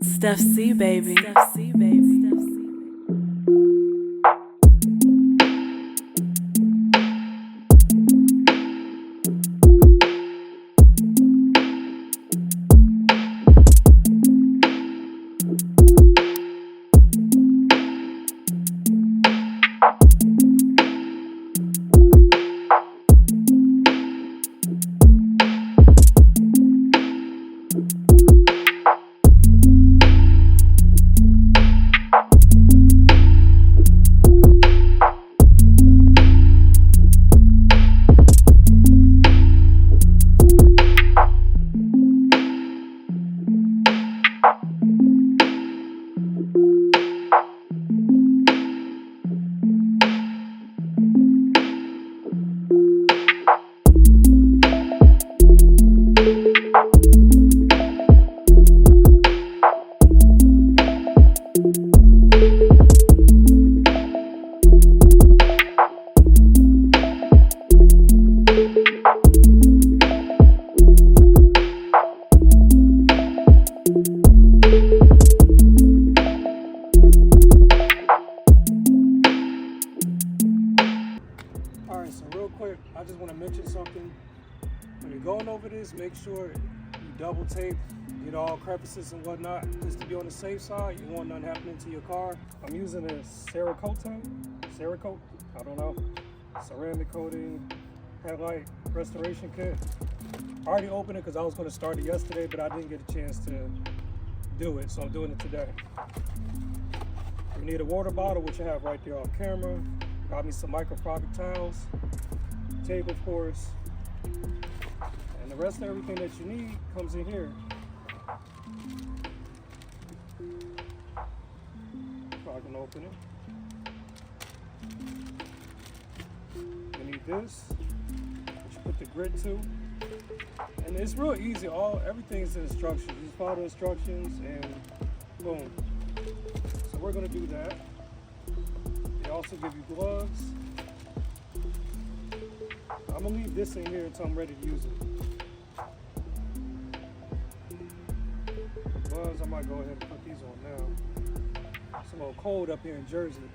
Steph C, baby. Steph C, baby. Steph C. I just want to mention something. When you're going over this, make sure you double tape, get all crevices and whatnot, just to be on the safe side. You want nothing happening to your car. I'm using a Cerakote, I don't know, ceramic coating, headlight restoration kit. I already opened it because I was going to start it yesterday, but I didn't get a chance to do it, so I'm doing it today. You need a water bottle, which I have right there on camera. Got me some microfiber towels, tape, of course, and the rest of everything that you need comes in here. If I can open it. You need this, which you put the grit to, and it's real easy. Everything's in instructions. You just follow the instructions, and boom. So we're gonna do that. They also give you gloves. I'm gonna leave this in here until I'm ready to use it. Gloves, I might go ahead and put these on now. It's a little cold up here in Jersey.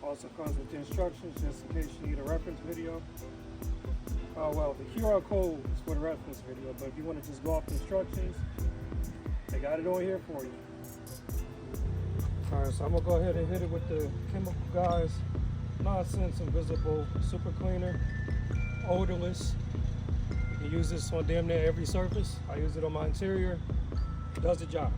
Also comes with the instructions just in case you need a reference video. Well, the QR code is for the reference video, but if you want to just go off the instructions, they got it on here for you. Alright, so I'm going to go ahead and hit it with the Chemical Guys Nonsense Invisible Super Cleaner, odorless. You can use this on damn near every surface. I use it on my interior. It does the job.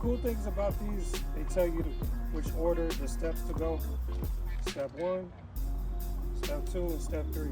Cool things about these, they tell you which order the steps to go. Step 1, step 2, and step 3.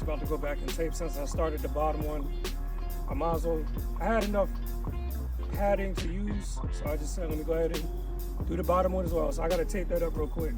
Just about to go back and tape. Since I started the bottom one, I might as well, I had enough padding to use, so I just said let me go ahead and do the bottom one as well. So I gotta tape that up real quick.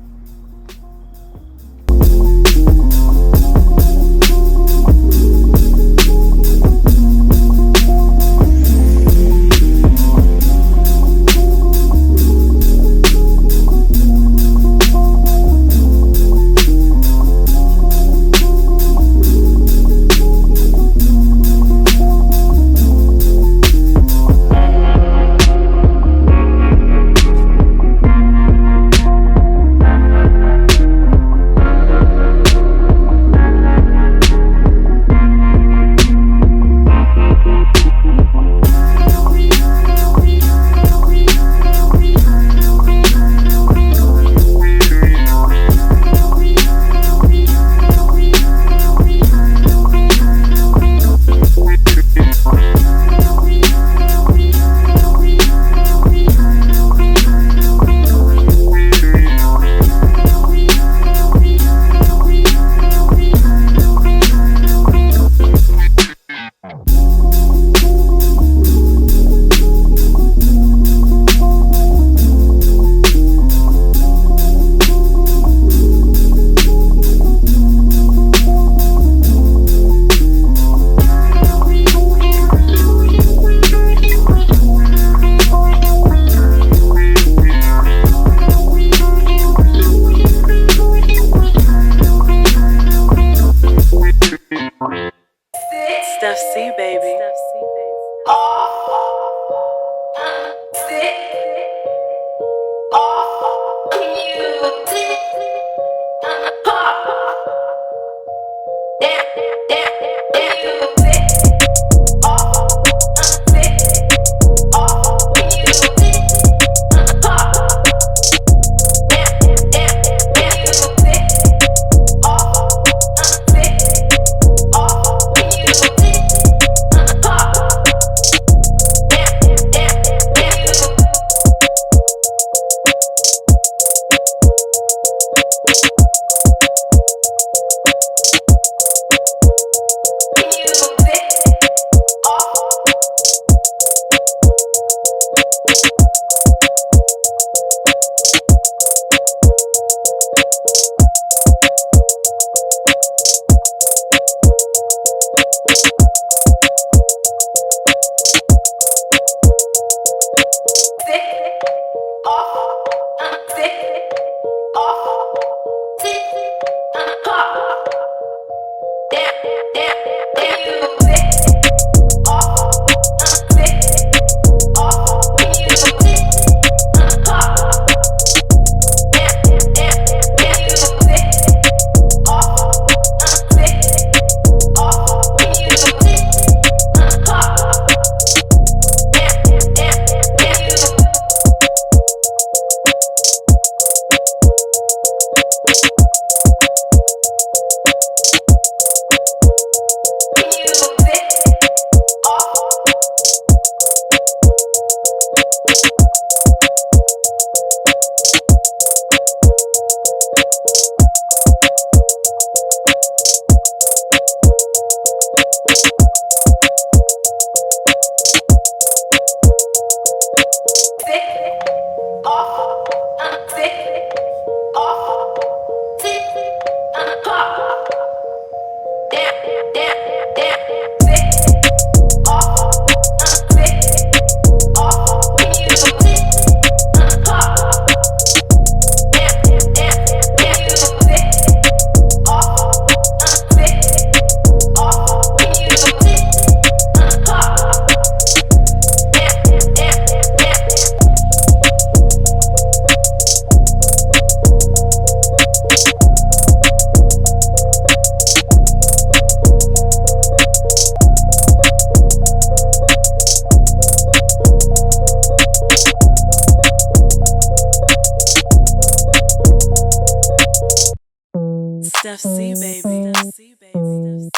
Stuff C, baby. Stuff C, baby.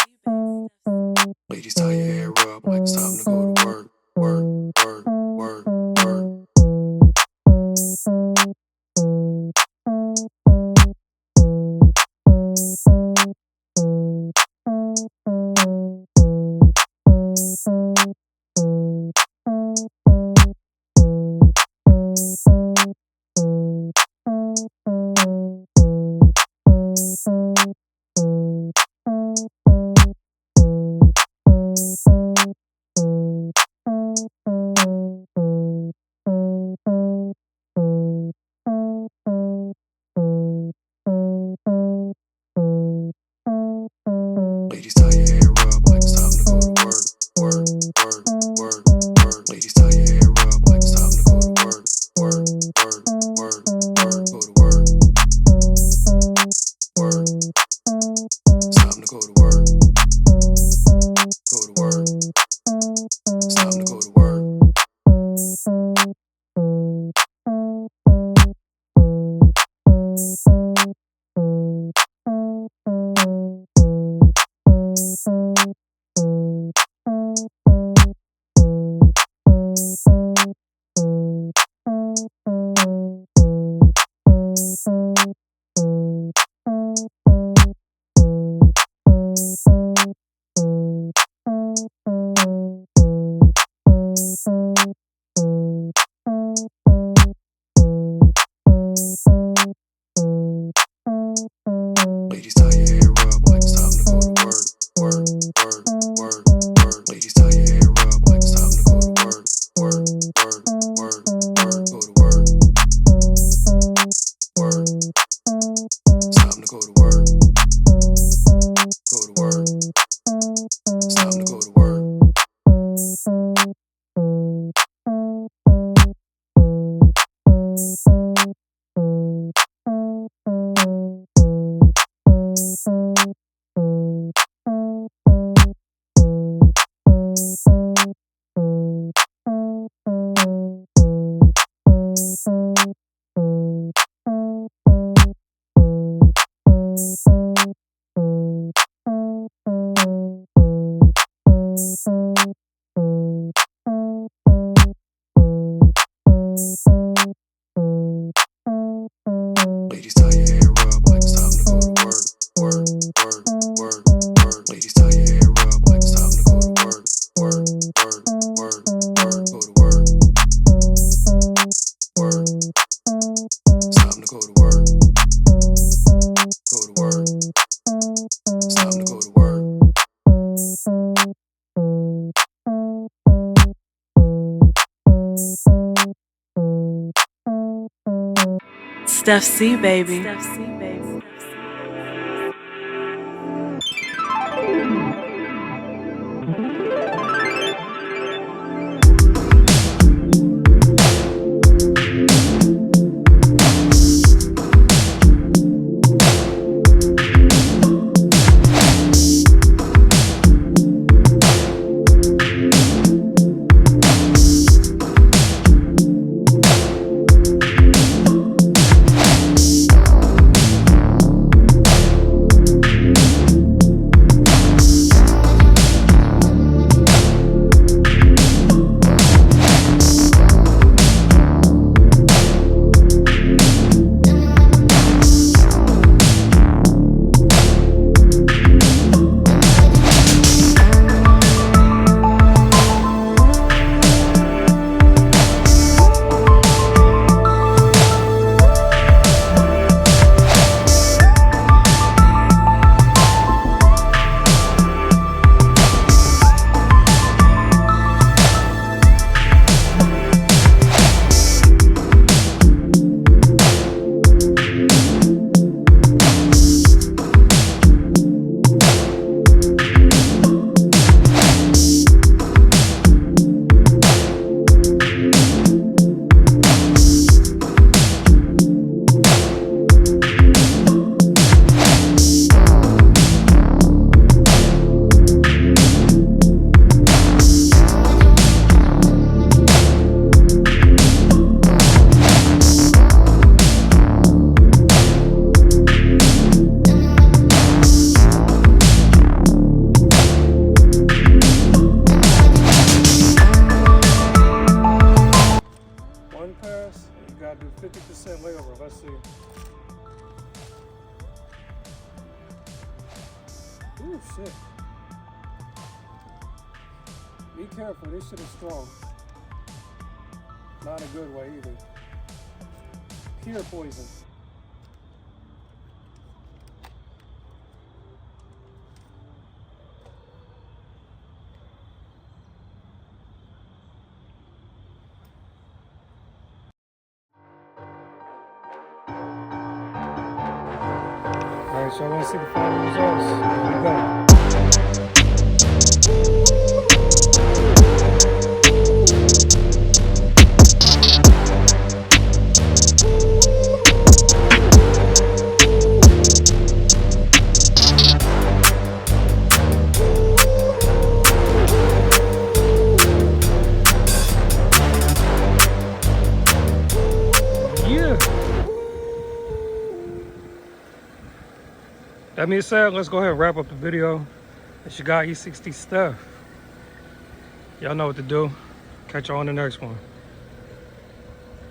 Ladies, tie your hair up like it's time to go to work, work, work, work, work. Ladies, tie your hair up like it's time to go to work. Work, work, work, work. Ladies, tie your hair up like it's time to go to work. Work, work, work, work. Go to work. Work. It's time to go to work. Go to work. It's time to go to work. Ladies, tie your hair up like it's time to go to work. Work, work, work, work. Ladies, tie your hair up like it's time to go to work. Work, work, work, work. Go to work. Work. It's time to go to work. Go to work. It's time to go to work. Ladies, tie your hair up like it's time to go to work. Work, work, work, work. Ladies, tie your hair up like it's time to go to work. Work, work, work, work. Go to work. Work. It's time to go to work. Go to work. It's time to go to work. Steph C, baby. You gotta do 50% layover. Let's see. Ooh, shit. Be careful, this shit is strong. Not a good way either. Pure poison. Alright, so I want to see the final results. Here we go. That being said, let's go ahead and wrap up the video. It's your guy E60 Steph. Y'all know what to do. Catch y'all on the next one.